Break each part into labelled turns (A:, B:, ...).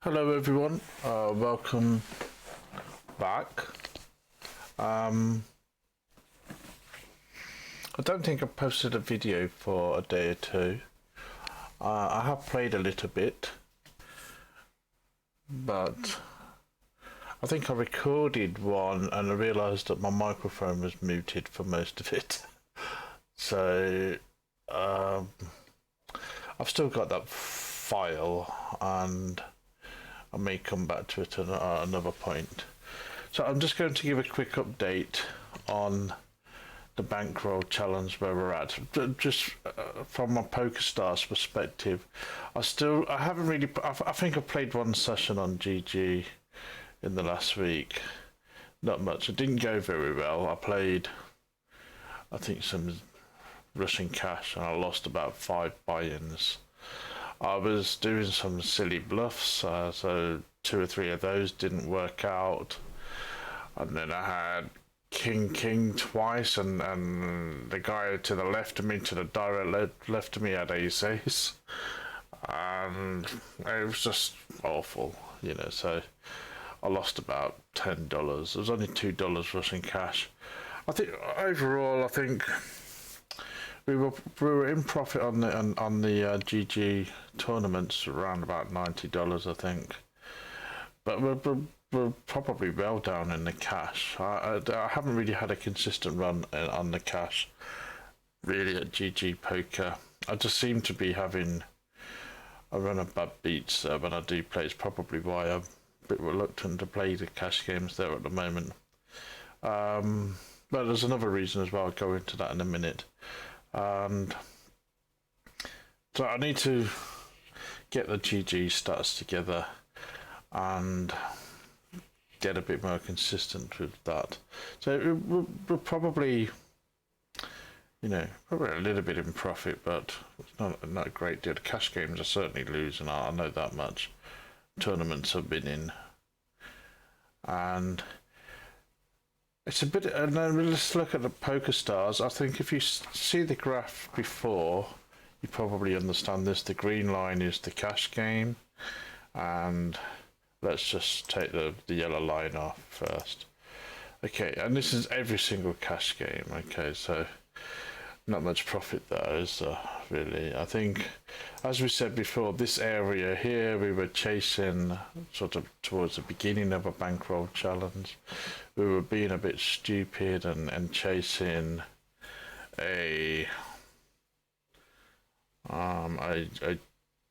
A: Hello everyone, welcome back. I don't think I posted a video for a day or two. I have played a little bit, but I think I recorded one and I realised that my microphone was muted for most of it. So I've still got that file and I may come back to it at another point. So I'm just going to give a quick update on the Bankroll challenge where we're at. Just from a Pokerstars perspective, I haven't really. I think I played one session on GG in the last week. Not much. It didn't go very well. I played, I think, some Russian cash and I lost about 5 buy-ins. I was doing some silly bluffs, so 2 or 3 of those didn't work out. And then I had King twice, and the guy to the left of me, to the direct left of me, had aces. And it was just awful, you know, so I lost about $10. It was only $2 Russian cash. I think overall, we were in profit on the GG tournaments around about $90, I think, but we're probably well down in the cash. I haven't really had a consistent run on the cash really at GG Poker. I just seem to be having a run of bad beats when I do play. It's probably why I'm a bit reluctant to play the cash games there at the moment. But there's another reason as well. I'll go into that in a minute. And so I need to get the GG stats together and get a bit more consistent with that. So we're probably, you know, probably a little bit in profit, but it's not a great deal. The cash games are certainly losing. I know that much. Tournaments I've been in, and it's a bit. And then let's look at the Pokerstars. I think if you see the graph before, you probably understand this. The green line is the cash game, and let's just take the yellow line off first. Okay, and this is every single cash game. Okay, so not much profit there, is there, really? I think, as we said before, this area here, we were chasing sort of towards the beginning of a bankroll challenge. We were being a bit stupid and chasing a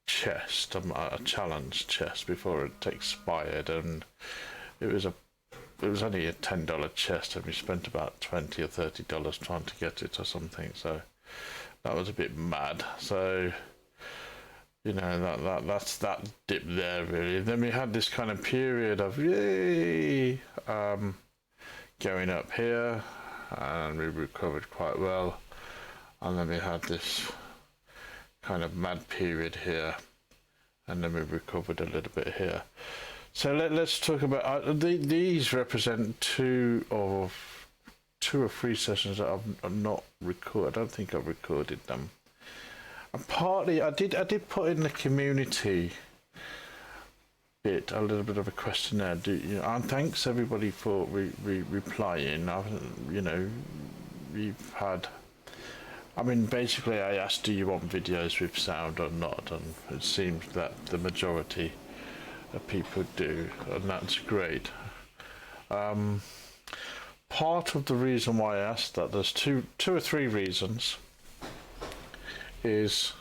A: chest, a challenge chest before it expired, and it was only a $10 chest, and we spent about $20 or $30 trying to get it or something. So that was a bit mad. So, you know, that's that dip there really. Then we had this kind of period of yay, going up here, and we recovered quite well. And then we had this kind of mad period here, and then we recovered a little bit here. So let's talk about these represent two or 3 sessions that I've not recorded. I don't think I've recorded them. And partly I did put in the community bit a little bit of a questionnaire. And thanks everybody for replying. You know, we've had. I mean, basically, I asked, do you want videos with sound or not? And it seems that the majority of people do, and that's great. Part of the reason why I asked that, there's two or three reasons, is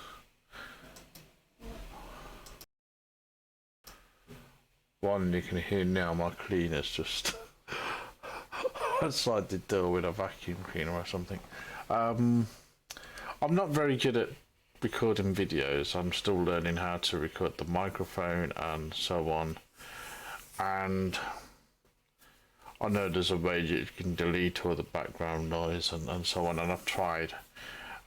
A: one, you can hear now my cleaner's just outside the door with a vacuum cleaner or something. I'm not very good at recording videos. I'm still learning how to record the microphone and so on. And I know there's a way you can delete all the background noise and so on, and I've tried,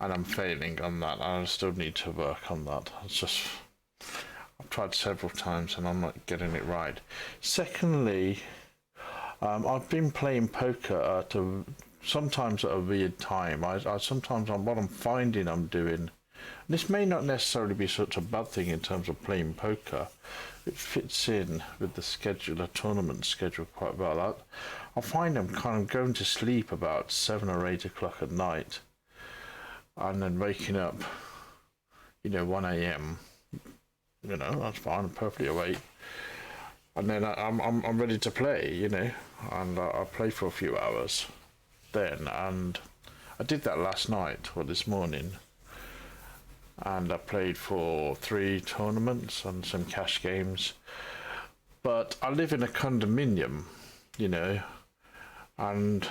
A: and I'm failing on that. I still need to work on that. It's just, I've tried several times and I'm not getting it right. Secondly, I've been playing poker sometimes at a weird time. Sometimes what I'm finding I'm doing This may not necessarily be such a bad thing in terms of playing poker. It fits in with the schedule, the tournament schedule quite well. I find I'm kind of going to sleep about 7 or 8 o'clock at night, and then waking up, 1 a.m. That's fine. I'm perfectly awake, and then I'm ready to play. And I play for a few hours, then, and I did that last night or this morning. And I played for 3 tournaments and some cash games. But I live in a condominium, and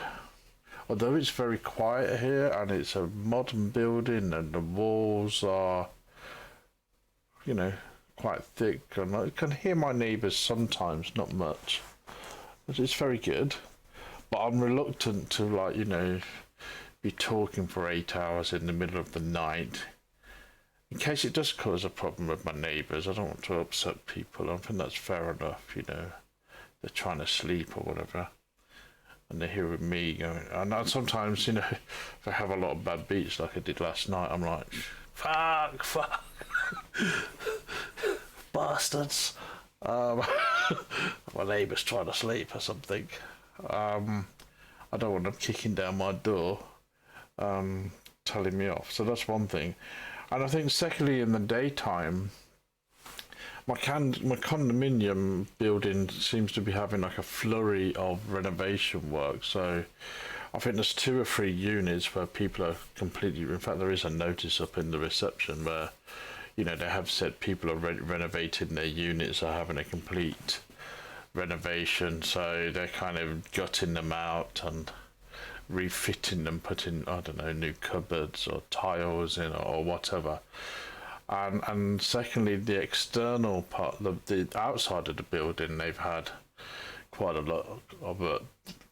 A: although it's very quiet here and it's a modern building and the walls are, quite thick, and I can hear my neighbours sometimes, not much. But it's very good. But I'm reluctant to, be talking for 8 hours in the middle of the night. In case it does cause a problem with my neighbours, I don't want to upset people. I think that's fair enough, They're trying to sleep or whatever. And they're hearing me going. And sometimes, if I have a lot of bad beats like I did last night, I'm like, fuck. Bastards. My neighbour's trying to sleep or something. I don't want them kicking down my door, telling me off. So that's one thing. And I think secondly, in the daytime, my condominium building seems to be having like a flurry of renovation work. So I think there's 2 or 3 units where people are completely, in fact there is a notice up in the reception where, they have said people are renovating their units, are having a complete renovation. So they're kind of gutting them out and refitting them, putting, I don't know, new cupboards or tiles in or whatever. And secondly, the external part, the outside of the building, they've had quite a lot of it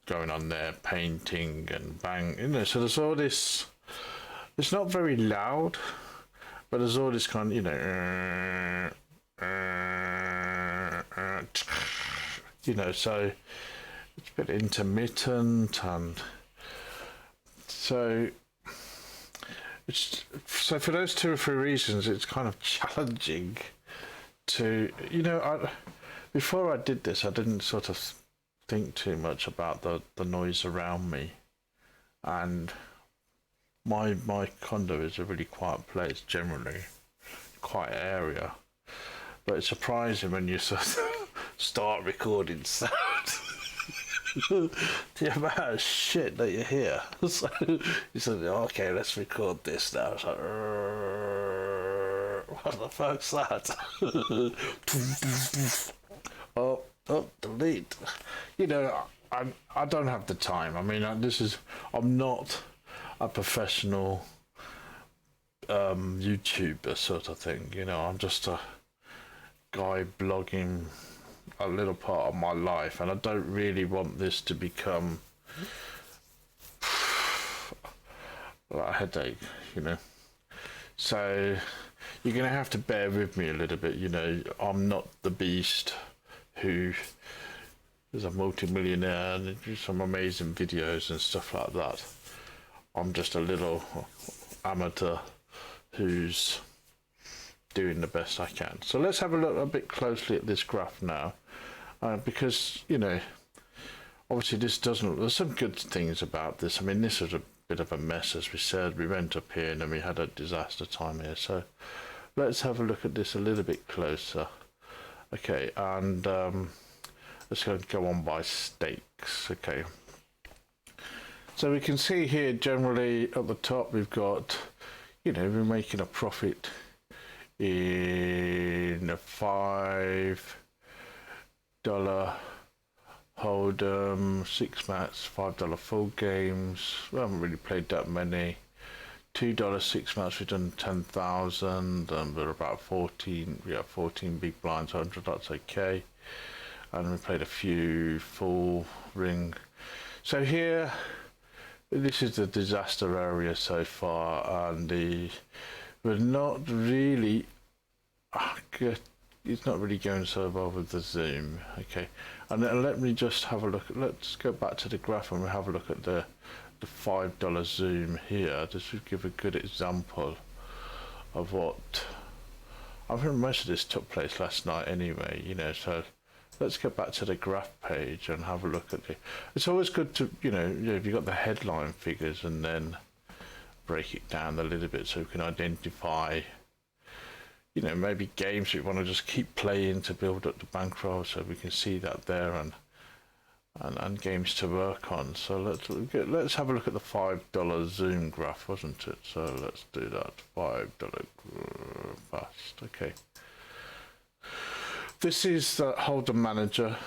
A: going on there, painting and so there's all this, it's not very loud, but there's all this kind of, so it's a bit intermittent, and so for those 2 or 3 reasons, it's kind of challenging to, before I did this, I didn't sort of think too much about the noise around me, and my condo is a really quiet place generally, quiet area, but it's surprising when you sort of start recording sound. The amount of shit that you hear. So you said, okay, let's record this now. It's like, what the fuck's that? oh, delete. I don't have the time. I mean, I'm not a professional YouTuber sort of thing. I'm just a guy blogging a little part of my life, and I don't really want this to become a headache, so you're gonna have to bear with me a little bit. I'm not the beast who is a multi-millionaire and do some amazing videos and stuff like that. I'm just a little amateur who's doing the best I can. So let's have a look a bit closely at this graph now, because obviously there's some good things about this. I mean, this is a bit of a mess, as we said. We went up here and then we had a disaster time here, so let's have a look at this a little bit closer. Okay, and let's go on by stakes. Okay, so we can see here generally at the top we've got, we're making a profit in a $5 Holdem 6 mats, $5 full games. We haven't really played that many. $2 6 mats, we've done 10,000, and we're about 14. We have 14 big blinds, 100. That's okay. And we played a few full ring. So here, this is the disaster area so far, and we're not really it's not really going so well with the zoom. Okay, and then let me just have a look. Let's go back to the graph and we'll have a look at the $5 zoom here. This would give a good example of what. I think most of this took place last night anyway, you know, so let's get back to the graph page and have a look at it. It's always good to, you know, if you've got the headline figures and then break it down a little bit so we can identify, you know, maybe games we want to just keep playing to build up the bankroll, so we can see that there, and games to work on. So let's have a look at the $5 zoom graph, wasn't it? So let's do that. $5 fast. Okay. This is the Holdem Manager.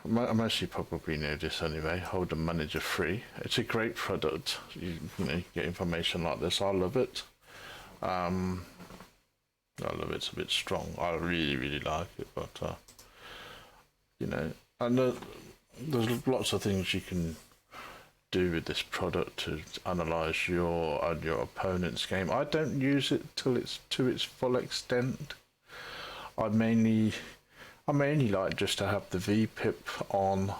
A: Most of you probably know this anyway. Holdem Manager free. It's a great product. You know, you get information like this. I love it. I love it. It's a bit strong. I really like it, but you know, and there's lots of things you can do with this product to analyze your and your opponent's game. I don't use it till it's to its full extent. I mainly like just to have the VPIP on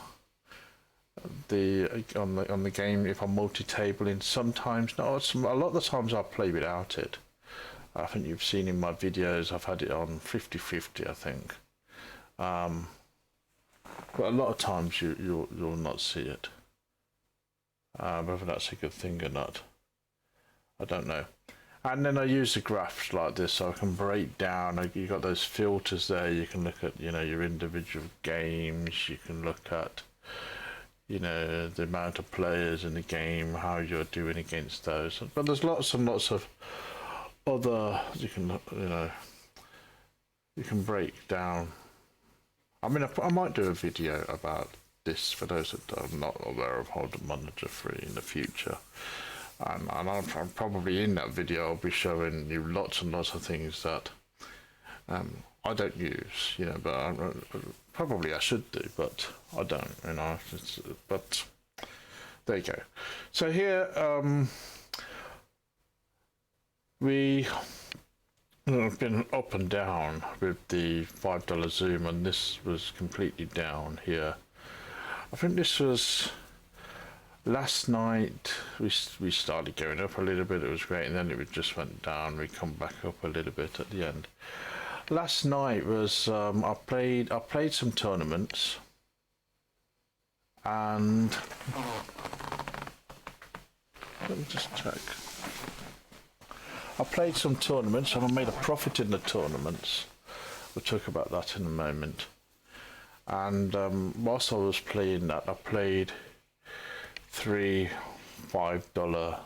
A: the game if I'm multi-tabling. Sometimes, a lot of the times I play without it. I think you've seen in my videos I've had it on 50-50, I think. But a lot of times you'll not see it. Whether that's a good thing or not, I don't know. And then I use the graphs like this so I can break down. You got those filters there. You can look at, you know, your individual games. You can look at, you know, the amount of players in the game, how you're doing against those. But there's lots and lots of other, you can break down. I mean, I might do a video about this for those that are not aware of Holdem Manager free in the future. And I'm probably in that video I'll be showing you lots and lots of things that I don't use, you know, but probably I should do, but I don't, you know. But there you go. So here we've been up and down with the $5 zoom, and this was completely down here. I think this was last night. We started going up a little bit. It was great, and then it just went down. We come back up a little bit at the end. Last night was I played some tournaments, and let me just check. I played some tournaments and I made a profit in the tournaments. We'll talk about that in a moment. And whilst I was playing that, I played 3 $5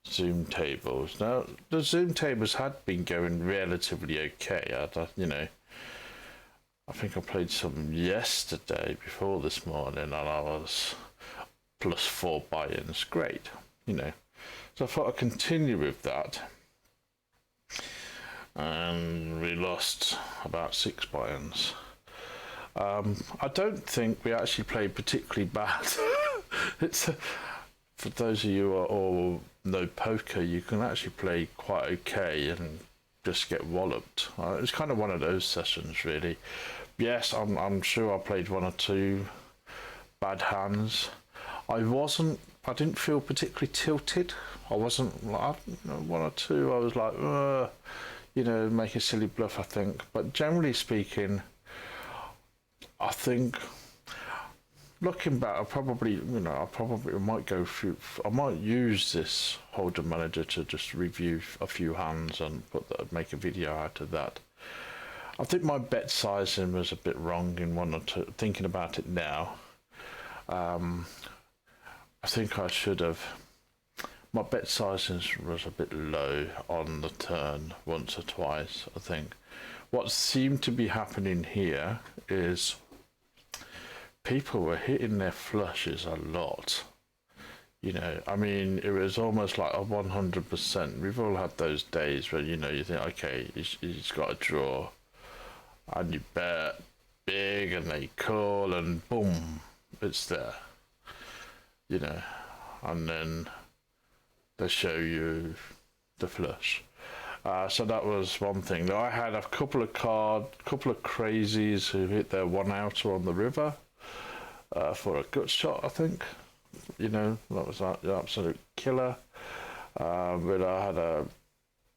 A: zoom tables. Now, the zoom tables had been going relatively okay. You know, I think I played some yesterday before this morning, and I was plus 4 buy-ins. Great, you know. So I thought I'd continue with that. And we lost about 6 buy-ins. I don't think we actually played particularly bad. It's for those of you who all know poker, you can actually play quite okay and just get walloped. It's kind of one of those sessions, really. Yes, I'm sure I played 1 or 2 bad hands. I didn't feel particularly tilted. I wasn't like, 1 or 2. I was like, you know, make a silly bluff, I think. But generally speaking, I think, looking back, I probably might go through. I might use this Holdem Manager to just review a few hands and make a video out of that. I think my bet sizing was a bit wrong in 1 or 2. Thinking about it now, I think I should have. My bet sizing was a bit low on the turn once or twice, I think. What seemed to be happening here is people were hitting their flushes a lot. You know, I mean, it was almost like a 100%. We've all had those days where, you know, you think, okay, he's got a draw, and you bet big, and they call, and boom, it's there. You know, and then they show you the flush. So that was one thing. I had a couple of crazies who hit their 1-outer on the river for a gut shot, I think. You know, that was the absolute killer. But I had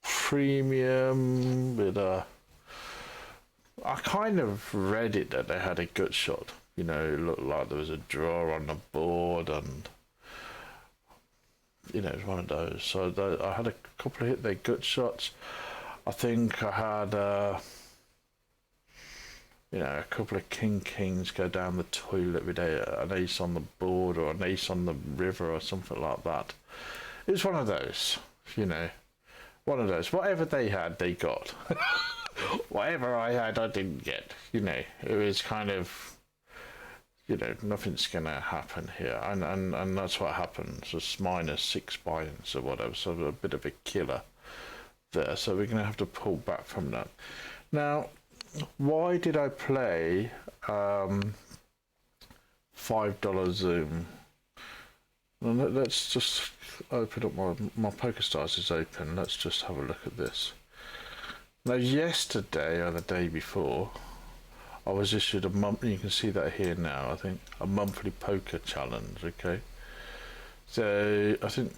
A: premium with a. I kind of read it that they had a gut shot. You know, it looked like there was a draw on the board, and you know, it was one of those. So I had a couple of hit their gut shots. I think I had, you know, a couple of kings go down the toilet with an ace on the board or an ace on the river or something like that. It was one of those, you know, one of those. Whatever they had, they got. Whatever I had, I didn't get. You know, it was kind of, you know, nothing's gonna happen here, and that's what happens. It's -6 buy-ins or whatever, so a bit of a killer there. So we're gonna have to pull back from that. Now, why did I play $5 Zoom? Well, let's just open up my Pokerstars is open. Let's just have a look at this. Now, yesterday or the day before, I was issued a you can see that here now, I think, a monthly poker challenge, okay? So, I think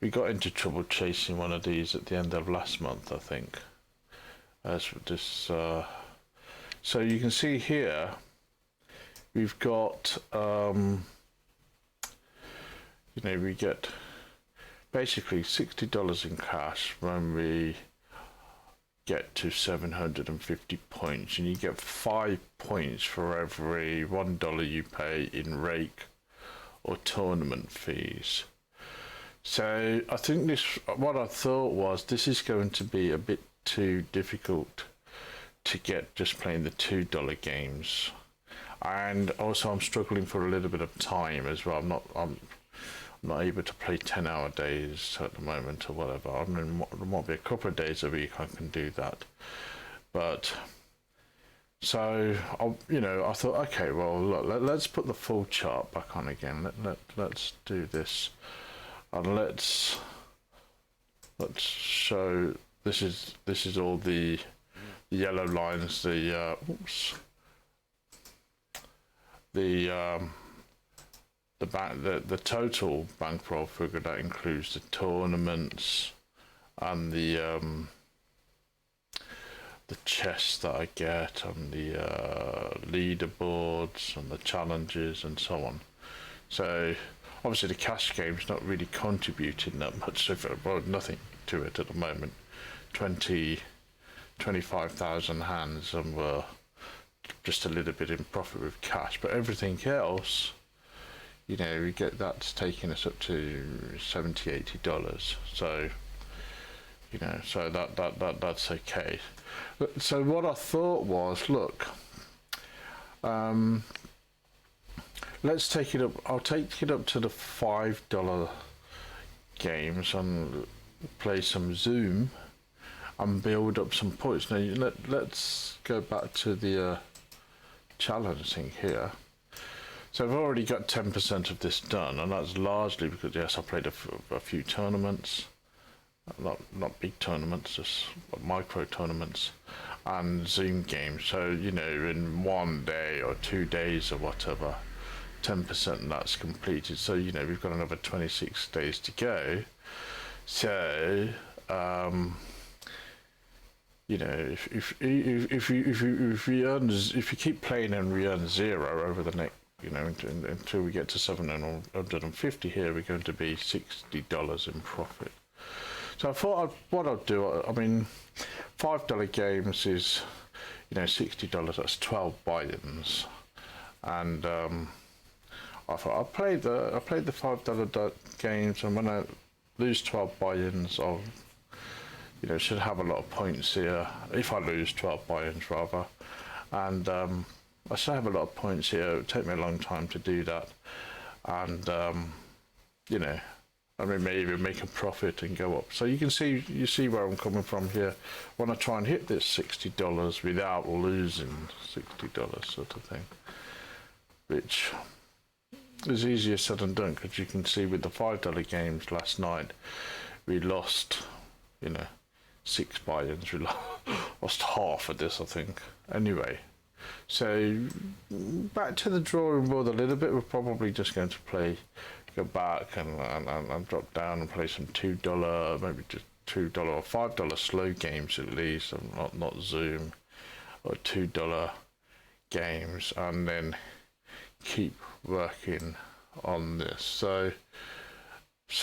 A: we got into trouble chasing one of these at the end of last month, I think. As this, so you can see here, we've got, you know, we get basically $60 in cash when we get to 750 points, and you get 5 points for every $1 you pay in rake or tournament fees. So I think this, what I thought was, this is going to be a bit too difficult to get just playing the $2 games, and also I'm struggling for a little bit of time as well. I'm not able to play 10-hour days at the moment or whatever. I mean, there might be a couple of days a week I can do that, but so you know, I thought, okay, well, look, let's put the full chart back on again. Let's do this, and let's show. This is all the yellow lines. The the total bankroll figure that includes the tournaments and the chests that I get, and the leaderboards and the challenges and so on. So obviously the cash game's not really contributing that much, so well, nothing to it at the moment. 25,000 hands, and we're just a little bit in profit with cash, but everything else, you know, we get that's taking us up to $70-80. So, you know, so that's okay. So what I thought was, look, let's take it up. I'll take it up to the $5 games and play some Zoom and build up some points. Now let's go back to the challenge thing here. So I've already got 10% of this done, and that's largely because, yes, I played a few tournaments, not big tournaments, just micro tournaments and Zoom games. So, you know, in 1 day or 2 days or whatever, 10% that's completed. So, you know, we've got another 26 days to go. So, you know, if you keep playing and we earn 0 over the next, you know, until we get to 750 here, we're going to be $60 in profit. So I thought what I'd do, I mean, $5 games is, you know, $60. That's 12 buy-ins, and I thought I played the $5 games, and when I lose 12 buy-ins, I'll, you know, should have a lot of points here. If I lose 12 buy-ins rather, and I should have a lot of points here. It would take me a long time to do that, and you know, I mean, maybe make a profit and go up. So you see where I'm coming from here. When I try and hit this $60 without losing $60 sort of thing, which is easier said than done, because you can see with the $5 games last night, we lost, you know, 6 buy-ins. We lost half of this, I think. Anyway, so back to the drawing board a little bit. We're probably just going to go back and drop down and play some $2, maybe just $2 or $5 slow games at least, not Zoom, or $2 games, and then keep working on this. So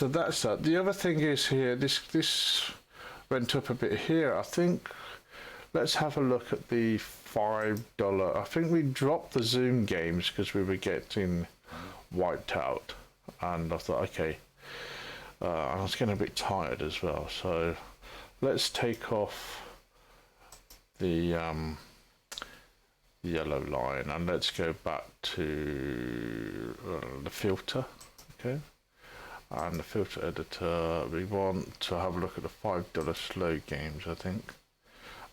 A: that's that. The other thing is here, this went up a bit here. I think let's have a look at the $5. I think we dropped the Zoom games because we were getting wiped out, and I thought, okay, I was getting a bit tired as well. So let's take off the yellow line and let's go back to the filter. Okay, and the filter editor, we want to have a look at the $5 slow games. I think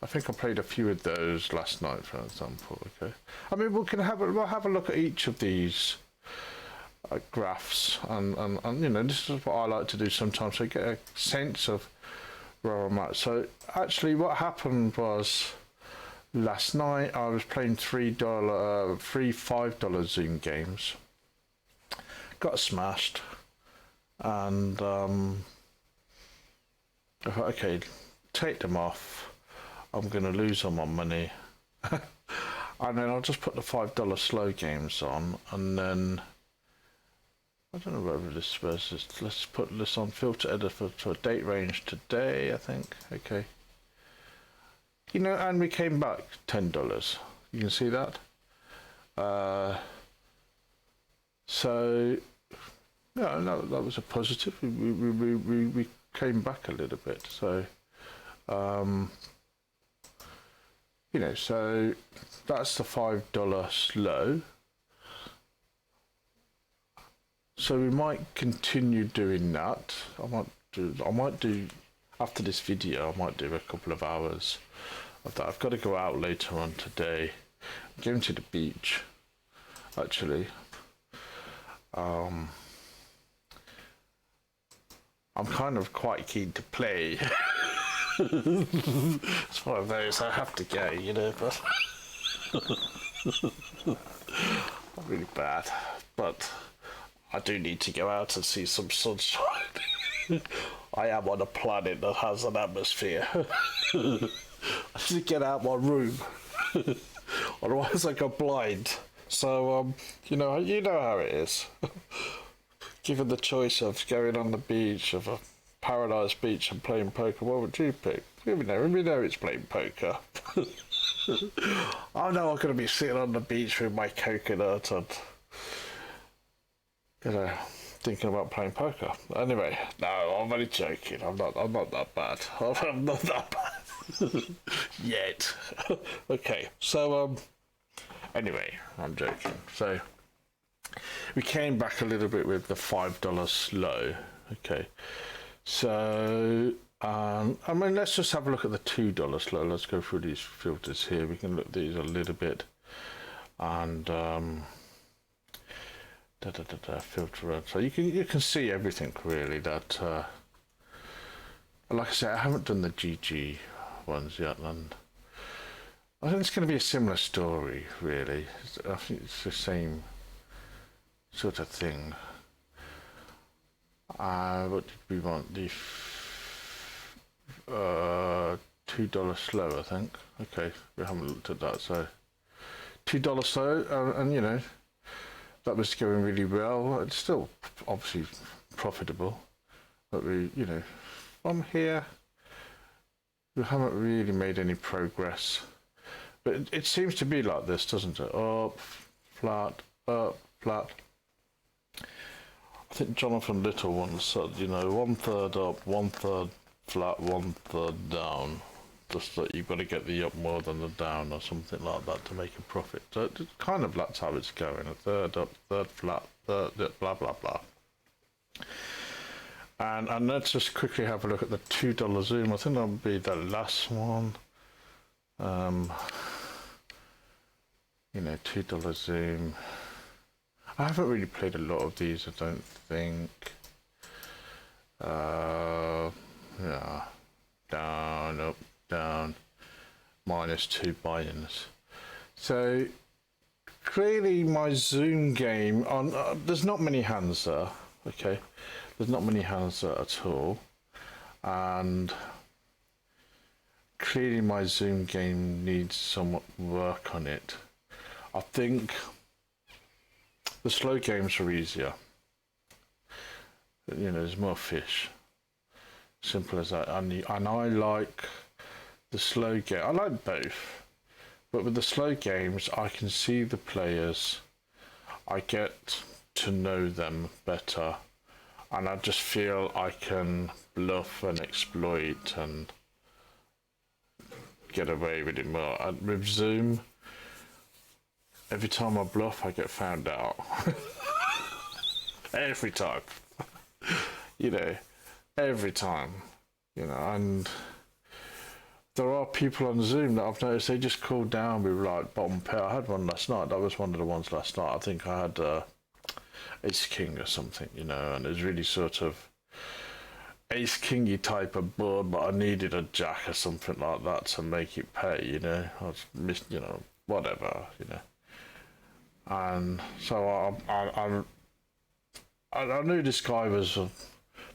A: I played a few of those last night, for example. Okay, I mean we'll have a look at each of these graphs, and you know, this is what I like to do sometimes, so I get a sense of where I'm at. So actually what happened was, last night I was playing three $5 Zoom games, got smashed, and I thought, okay, take them off, I'm going to lose all my money. And then I'll just put the $5 slow games on, and then I don't know whether this was, let's put this on filter editor for date range today, I think. Okay. You know, and we came back $10. You can see that. So, yeah, no, that was a positive. We came back a little bit. So, you know, so that's the $5 slow. So we might continue doing that. I might do after this video, I might do a couple of hours of that. I've got to go out later on today. I'm going to the beach, actually. I'm kind of quite keen to play. It's one of those, I have to go, you know, but I'm really bad, but I do need to go out and see some sunshine. I am on a planet that has an atmosphere. I need to get out my room. Otherwise I go blind. So, you know how it is. Given the choice of going on the beach, of a paradise beach and playing poker, what would you pick? We know it's playing poker. I know I'm going to be sitting on the beach with my coconut and, you know, thinking about playing poker. Anyway, no, I'm only joking. I'm not that bad. I'm not that bad yet. Okay, so anyway, I'm joking. So we came back a little bit with the $5 slow. Okay, so I mean, let's just have a look at the $2 slow. Let's go through these filters here. We can look at these a little bit, and filter. So you can see everything really. That like I said, I haven't done the GG ones yet, and I think it's going to be a similar story really. I think it's the same sort of thing. What did we want? The $2 slow, I think. Okay, we haven't looked at that. So $2 slow, and you know, that was going really well. It's still obviously profitable, but we, you know, from here we haven't really made any progress. But it seems to be like this, doesn't it? Up, flat, up, flat. I think Jonathan Little once said, you know, 1/3 up, 1/3 flat, 1/3 down. Just that you've got to get the up more than the down or something like that to make a profit. So it's kind of, that's how it's going. A third up, third flat, third blah blah blah. And let's just quickly have a look at the $2 Zoom. I think that'll be the last one. You know, $2 Zoom. I haven't really played a lot of these, I don't think. Yeah, down, up, down, -2 buy-ins. So clearly my Zoom game on there's not many hands there. Okay, there's not many hands there at all. and clearly my Zoom game needs somewhat work on it. I think the slow games are easier. You know, there's more fish. Simple as that. And I like the slow game. I like both. But with the slow games, I can see the players. I get to know them better. And I just feel I can bluff and exploit and get away with it more. And with Zoom, every time I bluff, I get found out. Every time. You know, every time. You know, and there are people on Zoom that I've noticed they just call down with like bottom pair. I had one last night. That was one of the ones last night. I think I had Ace King or something, you know, and it was really sort of Ace Kingy type of board, but I needed a jack or something like that to make it pay, you know. I was missed, you know, whatever, you know. And so I knew this guy was a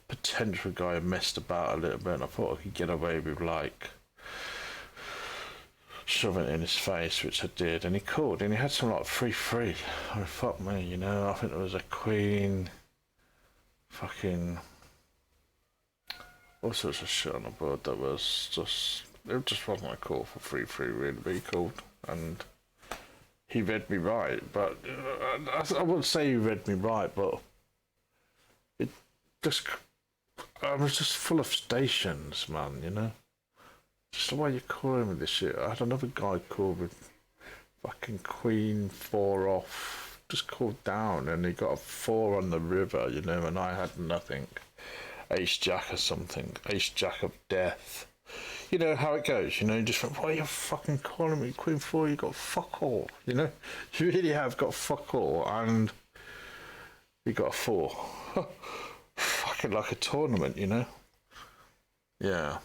A: potential guy who messed about a little bit, and I thought I could get away with like shoving it in his face, which I did, and he called, and he had some like 3-3. I mean, fuck me, you know. I think there was a queen, fucking all sorts of shit on the board that was just, it just wasn't a call for 3-3 really, but he called, and he read me right. But I wouldn't say he read me right, but it just, I was just full of stations, man, you know. Just the way you're calling with this shit. I had another guy call with fucking queen 4 off, just called down, and he got a 4 on the river, you know, and I had nothing. Ace Jack or something. Ace Jack of death. You know how it goes, you know, you just think, why are you fucking calling me queen 4? You got fuck all, you know. You really have got fuck all, and you got a 4. Fucking like a tournament, you know. Yeah.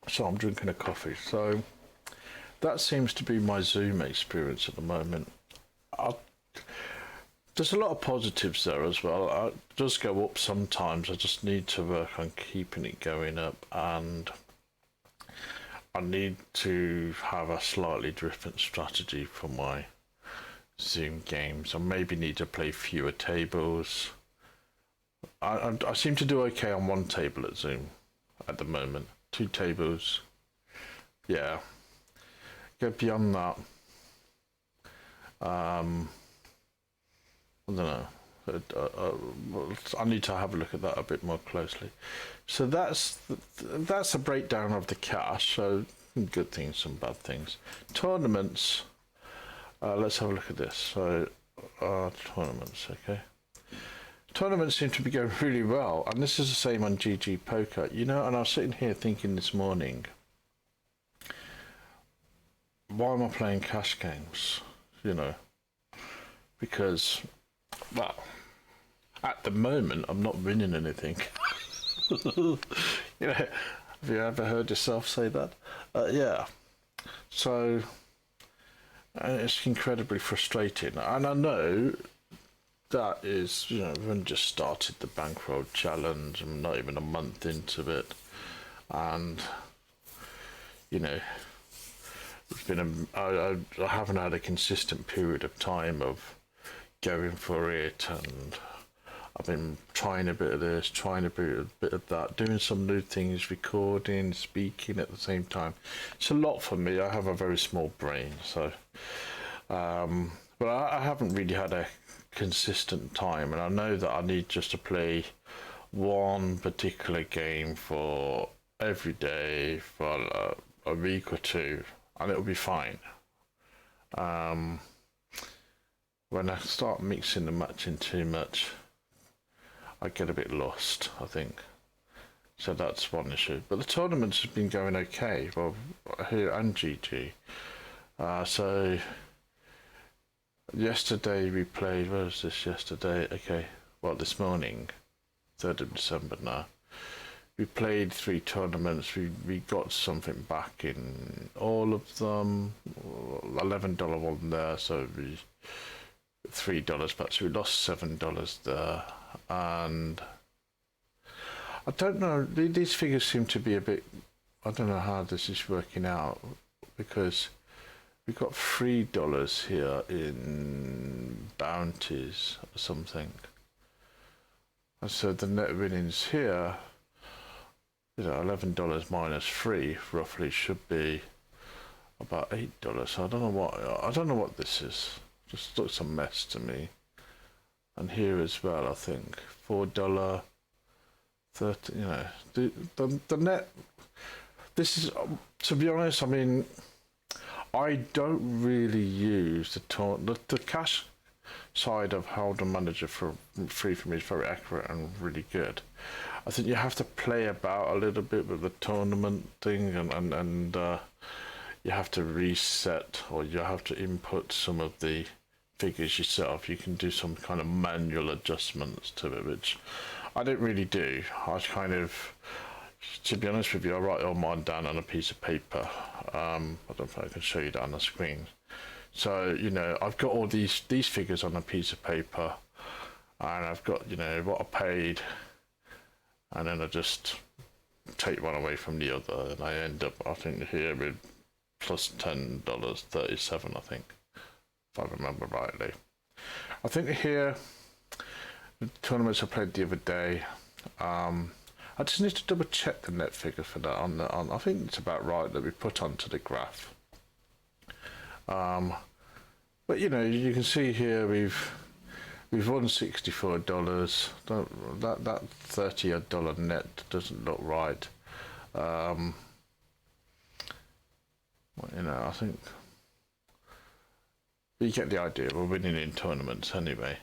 A: So I'm drinking a coffee. So that seems to be my Zoom experience at the moment. There's a lot of positives there as well. It does go up sometimes. I just need to work on keeping it going up, and I need to have a slightly different strategy for my Zoom games. I maybe need to play fewer tables. I seem to do okay on one table at Zoom at the moment. 2 tables, yeah. Go beyond that. I don't know. I need to have a look at that a bit more closely. So that's a breakdown of the cash. So good things, some bad things. Tournaments. Let's have a look at this. So tournaments, okay. Tournaments seem to be going really well, and this is the same on GG Poker, you know. And I was sitting here thinking this morning, why am I playing cash games, you know? Because, well, at the moment I'm not winning anything. You know, have you ever heard yourself say that? Yeah. So it's incredibly frustrating, and I know that is, you know, we've only just started the Bankroll challenge. I'm not even a month into it, and you know, it's been I haven't had a consistent period of time of going for it, and I've been trying a bit of this, trying a bit of that, doing some new things, recording, speaking at the same time. It's a lot for me. I have a very small brain, so but I haven't really had a consistent time, and I know that I need just to play one particular game for every day for a week or two, and it'll be fine. When I start mixing and matching too much, I get a bit lost, I think. So that's one issue. But the tournaments have been going okay, well, here and GT. So yesterday we played, where was this yesterday? Okay, well, this morning, 3rd of December now. We played 3 tournaments. We got something back in all of them. $11 one there, so we $3 back. So we lost $7 there, and I don't know. These figures seem to be a bit. I don't know how this is working out because we've got $3 here in bounties or something, and so the net winnings here, $11 minus 3 roughly should be about $8. So I don't know what this is. Just looks a mess to me. And here as well, I think $4, 30. The net. This is, to be honest. I mean, I don't really use the cash side of Holdem Manager for free for me is very accurate and really good. I think you have to play about a little bit with the tournament thing, and you have to reset, or you have to input some of the figures yourself. You can do some kind of manual adjustments to it, which I don't really do. I kind of, to be honest with you, I write all mine down on a piece of paper. I don't know if I can show you that on the screen. So, I've got all these figures on a piece of paper, and I've got, what I paid, and then I just take one away from the other, and I end up, I think, here with plus $10.37, I think, if I remember rightly. I think here, the tournaments I played the other day, I just need to double check the net figure for that on I think it's about right that we put onto the graph. But you can see here we've won $64. That $30 net doesn't look right. I think you get the idea. We're winning in tournaments anyway.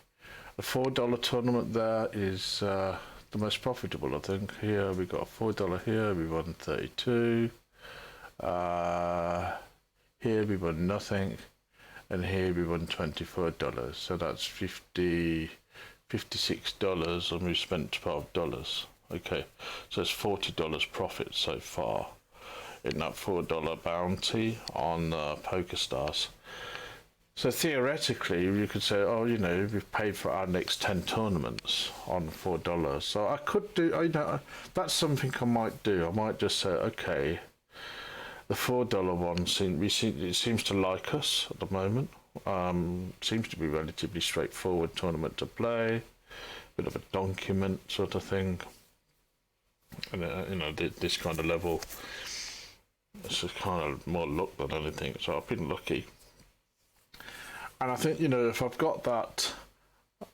A: The $4 tournament there is the most profitable, I think. Here we got a $4 here. We won 32. Here we won nothing, and here we won $24. So that's $56, and we spent $12. Okay, so it's $40 profit so far in that $4 bounty on Pokerstars. So theoretically, you could say, we've paid for our next 10 tournaments on $4. So I could do, that's something I might do. I might just say, okay, the $4 one it seems to like us at the moment. Seems to be relatively straightforward tournament to play, bit of a document sort of thing. And this kind of level, it's just kind of more luck than anything. So I've been lucky. And I think, if I've got that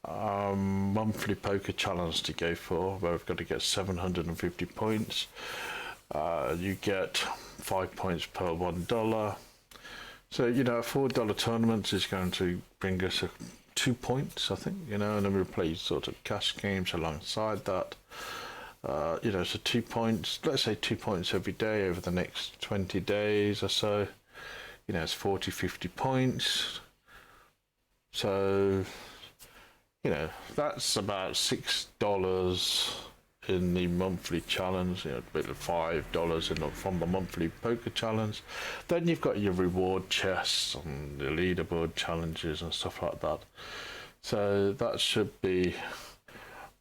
A: monthly poker challenge to go for, where I've got to get 750 points, you get 5 points per $1. So, a $4 tournament is going to bring us 2 points, I think, and then we play sort of cash games alongside that. So 2 points, let's say 2 points every day over the next 20 days or so. It's 40, 50 points. So, that's about $6 in the monthly challenge, a bit of $5 from the monthly poker challenge. Then you've got your reward chests and the leaderboard challenges and stuff like that. So that should be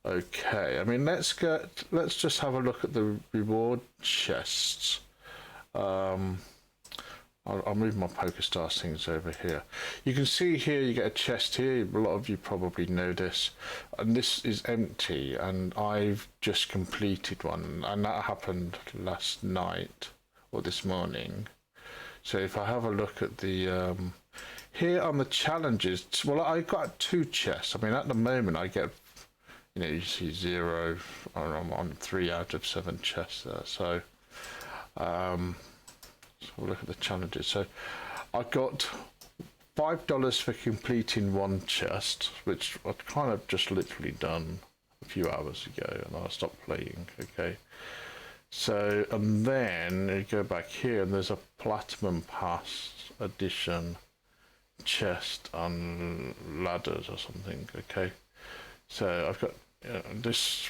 A: okay. I mean, let's just have a look at the reward chests. I'll move my Pokerstars things over here. You can see here you get a chest here. A lot of you probably know this. And this is empty, and I've just completed one. And that happened last night or this morning. So if I have a look at the... here on the challenges, well, I got 2 chests. I mean, at the moment I get, you see 0. I'm on 3 out of 7 chests there. So... so we'll look at the challenges. So I got $5 for completing 1 chest, which I'd kind of just literally done a few hours ago, and I stopped playing. Okay, so and then you go back here, and there's a Platinum Pass edition chest on ladders or something. Okay, so I've got this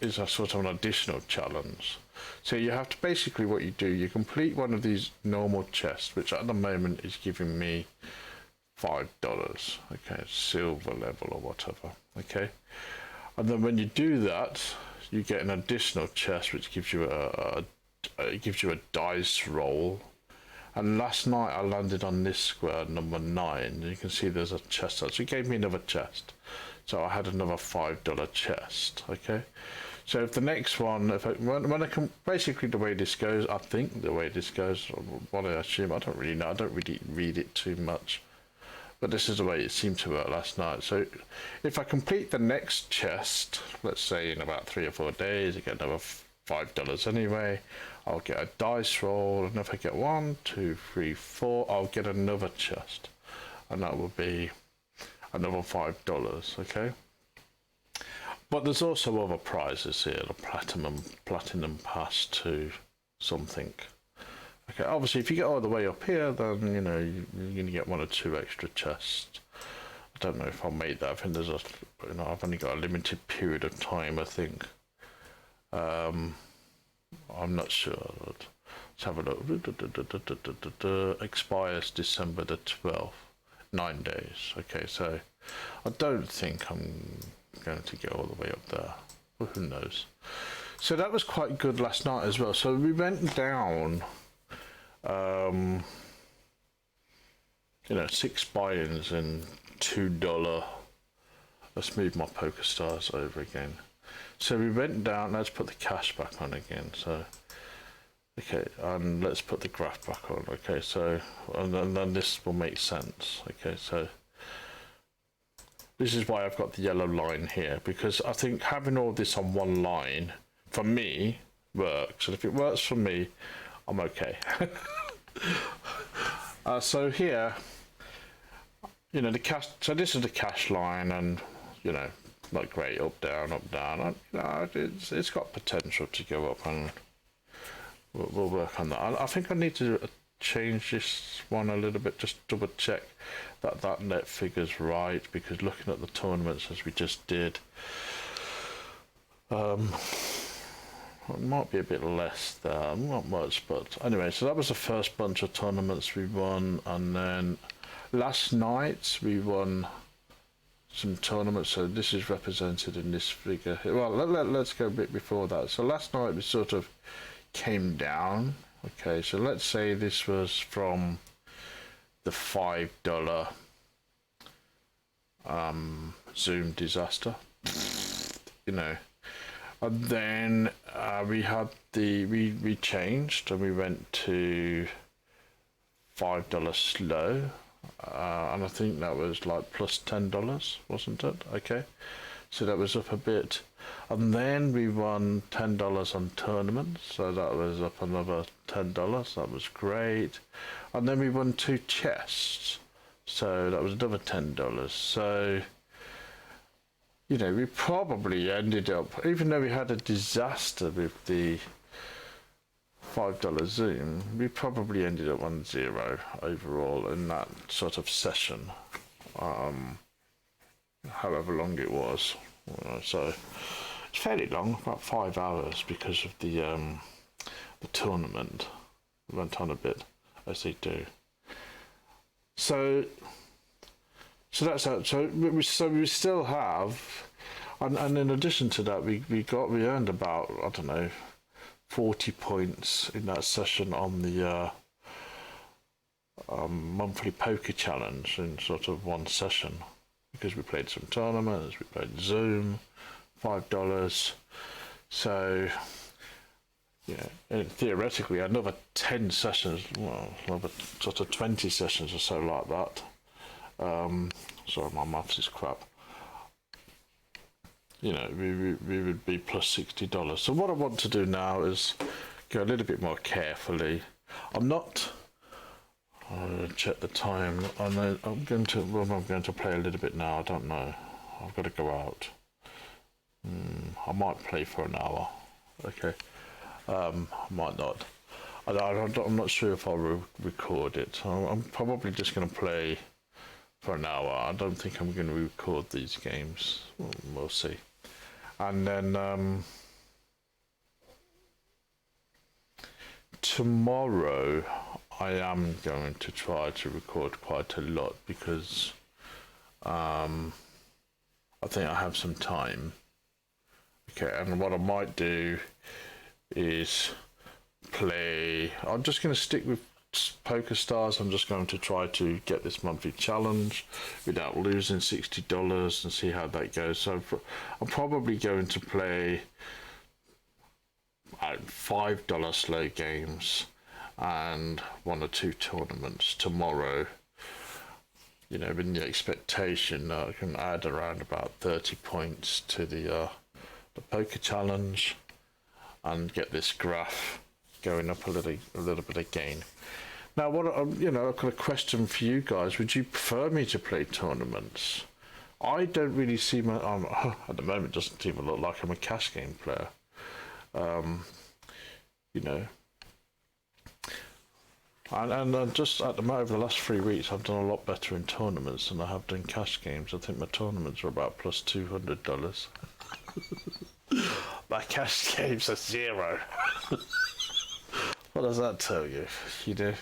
A: is a sort of an additional challenge. So you have to basically, what you do, you complete one of these normal chests, which at the moment is giving me $5. Okay, silver level or whatever. Okay, and then when you do that, you get an additional chest which gives you a dice roll. And last night I landed on this square, number 9. You can see there's a chest. So it gave me another chest. So I had another $5 chest. Okay. So if the next one, when I can, basically the way this goes, I think the way this goes, what I assume, I don't really know. I don't really read it too much. But this is the way it seemed to work last night. So if I complete the next chest, let's say in about 3 or 4 days, I get another $5 anyway. I'll get a dice roll, and if I get 1, 2, 3, 4, I'll get another chest, and that will be another $5. Okay. But there's also other prizes here, the platinum pass to something. Okay, obviously if you get all the way up here, then you know you're gonna get 1 or 2 extra chests. I don't know if I'll make that. I think there's I've only got a limited period of time, I think. I'm not sure. Let's have a look. Expires December the 12th. 9 days. Okay, so I don't think I'm going to get all the way up there. Well, who knows? So that was quite good last night as well. So we went down, 6 buy-ins and $2. Let's move my Pokerstars over again. So we went down. Let's put the cash back on again. So okay, and let's put the graph back on. Okay, so and then this will make sense. Okay, so this is why I've got the yellow line here, because I think having all this on one line for me works, and if it works for me, I'm okay. So here, the cash. So this is the cash line, and not great, up down. It's got potential to go up, and we'll work on that. I think I need to change this one a little bit, just double check that net figure's right, because looking at the tournaments as we just did, it might be a bit less there, not much, but anyway. So that was the first bunch of tournaments we won, and then last night we won some tournaments. So this is represented in this figure here. Well, let's go a bit before that. So last night we sort of came down. Okay, so let's say this was from the $5 Zoom disaster, and then we had we changed, and we went to $5 slow, and I think that was like plus $10, wasn't it? Okay, so that was up a bit, and then we won $10 on tournaments, so that was up another $10. That was great, and then we won 2 chests, so that was another $10. So we probably ended up, even though we had a disaster with the $5 Zoom, we probably ended up on 0 overall in that sort of session, however long it was. So it's fairly long, about 5 hours, because of the tournament. It went on a bit, as they do. So that's out. So we still have, and in addition to that, we earned about, I don't know, 40 points in that session on the monthly poker challenge in sort of one session, because we played some tournaments, we played Zoom, $5. So and theoretically another 10 sessions, well, another sort of 20 sessions or so like that. Sorry, my maths is crap. We would be plus $60. So what I want to do now is go a little bit more carefully. I'm not. I'll check the time. I'm going to play a little bit now. I don't know. I've got to go out. I might play for an hour. Okay. I might not. I'm not sure if I'll record it. I'm probably just going to play for an hour. I don't think I'm going to record these games. We'll see. And then tomorrow I am going to try to record quite a lot, because I think I have some time, Okay, and what I might do is play. I'm just going to stick with Pokerstars. I'm just going to try to get this monthly challenge without losing $60 and see how that goes. So I'm probably going to play $5 slow games and 1 or 2 tournaments tomorrow. You know, with the expectation that I can add around about 30 points to the poker challenge and get this graph going up a little bit again. Now, what you know, I've got a question for you guys. Would you prefer me to play tournaments? I don't really see my at the moment. It doesn't even look like I'm a cash game player. You know, and just at the moment, over the last 3 weeks, I've done a lot better in tournaments than I have done cash games. I think my tournaments are about plus $200. My cash games are 0. What does that tell you? You know,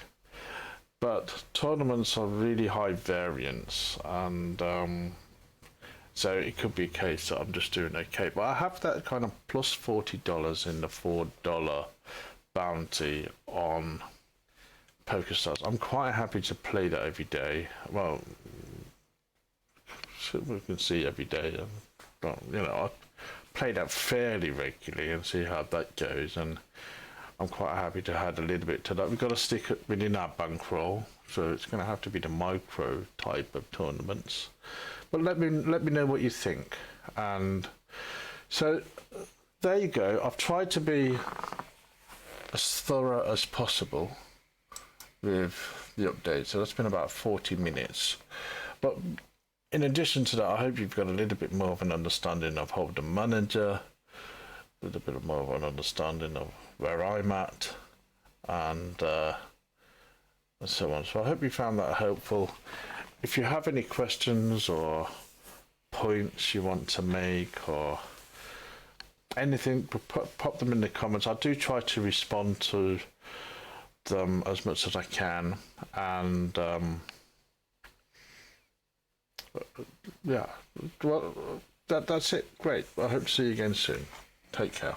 A: but tournaments are really high variance, and so it could be a case that I'm just doing okay. But I have that kind of plus $40 in the $4 bounty on Pokerstars. I'm quite happy to play that every day. Well, we can see every day. But, you know, I play that fairly regularly and see how that goes. And I'm quite happy to add a little bit to that. We've got to stick it within our bankroll, so it's going to have to be the micro type of tournaments. But let me know what you think. And so there you go. I've tried to be as thorough as possible with the update. So that's been about 40 minutes. But in addition to that, I hope you've got a little bit more of an understanding of Holdem Manager, a little bit more of an understanding of where I'm at, and so on. So I hope you found that helpful. If you have any questions or points you want to make or anything, pop them in the comments. I do try to respond to them as much as I can, and yeah, well, that's it. Great. I hope to see you again soon. Take care.